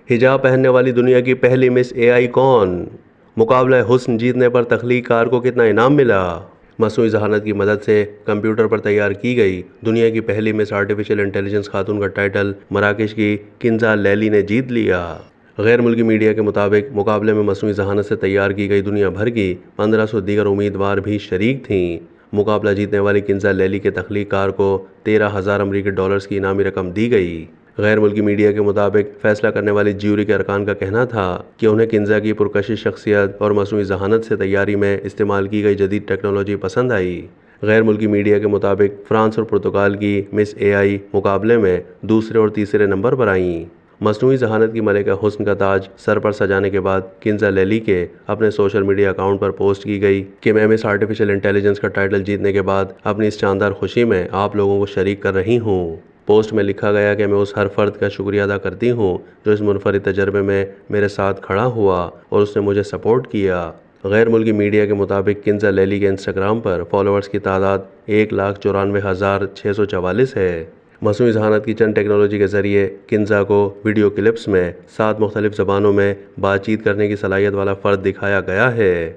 حجاب پہننے والی دنیا کی پہلی مس اے آئی کون؟ مقابلہ حسن جیتنے پر تخلیق کار کو کتنا انعام ملا؟ مصنوعی ذہانت کی مدد سے کمپیوٹر پر تیار کی گئی دنیا کی پہلی مس آرٹیفیشل انٹیلیجنس خاتون کا ٹائٹل مراکش کی کنزا لیلی نے جیت لیا۔ غیر ملکی میڈیا کے مطابق مقابلے میں مصنوعی ذہانت سے تیار کی گئی دنیا بھر کی 1500 دیگر امیدوار بھی شریک تھیں۔ مقابلہ جیتنے والی کنزا لیلی کے تخلیق کار کو 13,000 امریکی ڈالرز کی انعامی رقم دی گئی۔ غیر ملکی میڈیا کے مطابق فیصلہ کرنے والی جیوری کے ارکان کا کہنا تھا کہ انہیں کنزا کی پرکشش شخصیت اور مصنوعی ذہانت سے تیاری میں استعمال کی گئی جدید ٹیکنالوجی پسند آئی۔ غیر ملکی میڈیا کے مطابق فرانس اور پرتگال کی مس اے آئی مقابلے میں دوسرے اور تیسرے نمبر پر آئیں۔ مصنوعی ذہانت کی ملکہ حسن کا تاج سر پر سجانے کے بعد کنزا لیلی کے اپنے سوشل میڈیا اکاؤنٹ پر پوسٹ کی گئی کہ میں مس آرٹیفیشل انٹیلیجنس کا ٹائٹل جیتنے کے بعد اپنی اس شاندار خوشی میں آپ لوگوں کو شریک کر رہی ہوں۔ پوسٹ میں لکھا گیا کہ میں اس ہر فرد کا شکریہ ادا کرتی ہوں جو اس منفرد تجربے میں میرے ساتھ کھڑا ہوا اور اس نے مجھے سپورٹ کیا۔ غیر ملکی میڈیا کے مطابق کنزا لیلی کے انسٹاگرام پر فالوورز کی تعداد 1,94,644 ہے۔ مصنوعی ذہانت کی چند ٹیکنالوجی کے ذریعے کنزا کو ویڈیو کلپس میں 7 مختلف زبانوں میں بات چیت کرنے کی صلاحیت والا فرد دکھایا گیا ہے۔